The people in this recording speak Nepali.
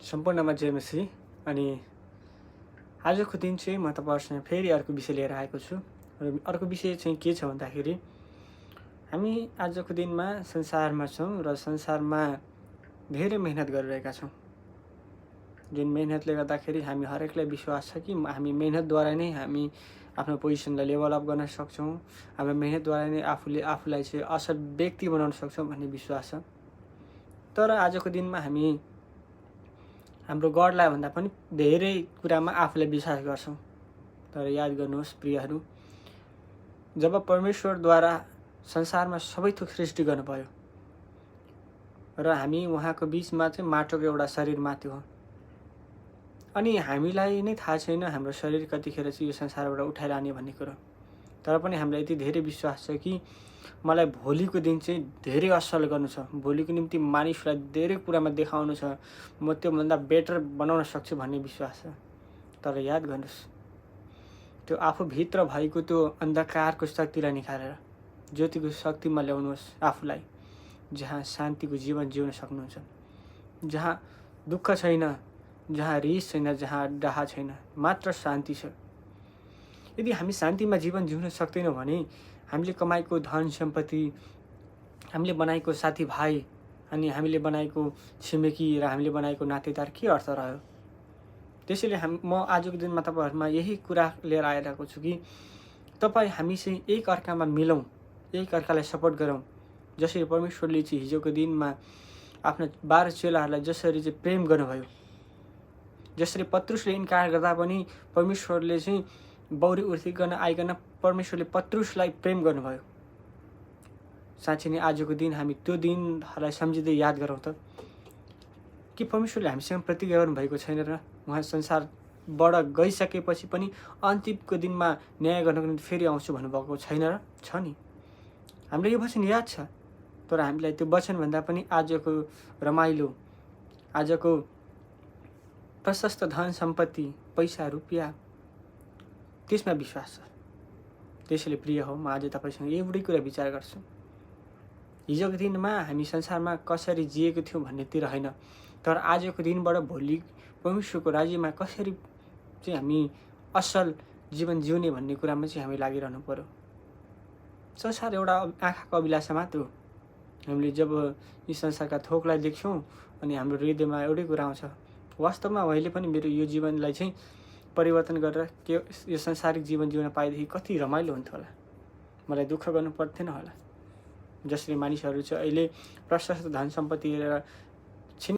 सम्पूर्णमा जयमसी। अनि आजको दिन चाहिँ म तपाईँहरूसँग फेरि अर्को विषय लिएर आएको छु। र अर्को विषय चाहिँ के छ भन्दाखेरि हामी आजको दिनमा संसारमा छौँ र संसारमा धेरै मेहनत गरिरहेका छौँ। जुन मेहनतले गर्दाखेरि हामी हरेकलाई विश्वास छ कि हामी मेहनतद्वारा नै हामी आफ्नो पोजिसनलाई लेभल अप गर्न सक्छौँ। हाम्रो मेहनतद्वारा नै आफूलाई चाहिँ असल व्यक्ति बनाउन सक्छौँ भन्ने विश्वास छ। तर आजको दिनमा हामी हाम्रो गडलाई भन्दा पनि धेरै कुरामा आफूलाई विश्वास गर्छौँ। तर याद गर्नुहोस् प्रियहरू, जब परमेश्वरद्वारा संसारमा सबै थोक सृष्टि गर्नुभयो र हामी उहाँको बिचमा चाहिँ माटोको एउटा शरीर माथि हो, अनि हामीलाई नै थाहा छैन हाम्रो शरीर कतिखेर चाहिँ यो संसारबाट उठाइलाने भन्ने कुरो। तर पनि हामीलाई यति धेरै विश्वास छ कि मलाई भोलिको दिन चाहिँ धेरै असल गर्नु छ, भोलिको निम्ति मानिसलाई धेरै कुरामा देखाउनु छ, म त्योभन्दा बेटर बनाउन सक्छु भन्ने विश्वास छ। तर याद गर्नुहोस्, त्यो आफूभित्र भएको त्यो अन्धकारको शक्तिलाई निकालेर ज्योतिको शक्तिमा ल्याउनुहोस् आफूलाई, जहाँ शान्तिको जीवन जिउन सक्नुहुन्छ, जहाँ दुःख छैन, जहाँ रिस छैन, जहाँ डाहा छैन, मात्र शान्ति छ। यदि हामी शान्तिमा जीवन जिउन सक्दैनौँ भने हामीले कमाएको धन सम्पत्ति, हामीले बनाएको साथीभाइ, अनि हामीले बनाएको छिमेकी र हामीले बनाएको नातेदार के अर्थ रह्यो? त्यसैले म आजको दिनमा तपाईँहरूमा यही कुरा लिएर आइरहेको छु कि हामी चाहिँ एक अर्कामा मिलौँ, एक अर्कालाई सपोर्ट गरौँ। जसरी परमेश्वरले चाहिँ हिजोको दिनमा आफ्ना 12 चेलाहरूलाई जसरी चाहिँ प्रेम गर्नुभयो, जसरी पत्रुसले इन्कार गर्दा पनि परमेश्वरले चाहिँ बौरी उर्थिकन आइकन परमेश्वरले पत्रुसलाई प्रेम गर्नुभयो। साँच्चै नै आजको दिन हामी त्यो दिनहरूलाई सम्झिँदै याद गरौँ त कि परमेश्वरले हामीसँग प्रतिज्ञा गर्नुभएको छैन र उहाँ संसारबाट गइसकेपछि पनि अन्तिमको दिनमा न्याय गर्नको निम्ति फेरि आउँछु भन्नुभएको छैन र? छ नि, हामीलाई यो वचन याद छ। तर हामीलाई त्यो वचनभन्दा पनि आजको रमाइलो, आजको प्रशस्त धन सम्पत्ति, पैसा रुपियाँ, त्यसमा विश्वास छ। त्यसैले प्रिय हो, म आज तपाईँसँग एउटै कुरा विचार गर्छु। हिजोको दिनमा हामी संसारमा कसरी जिएको थियौँ भन्नेतिर होइन, तर आजको दिनबाट भोलि परमेश्वरको राज्यमा कसरी चाहिँ हामी असल जीवन जिउने भन्ने कुरामा चाहिँ हामी लागिरहनु पर्यो। संसार एउटा आँखाको अभिलाषा मात्र हो। हामीले जब यी संसारका थोकलाई देख्छौँ अनि हाम्रो हृदयमा एउटै कुरा आउँछ, वास्तवमा मैले पनि मेरो यो जीवनलाई चाहिँ परिवर्तन गरेर यो संसारिक जीवन जिउन पाएदेखि कति रमाइलो हुन्थ्यो होला, मलाई दुःख गर्नु पर्थेन होला। जसरी मानिसहरू चाहिँ अहिले प्रशस्त धन सम्पत्ति लिएर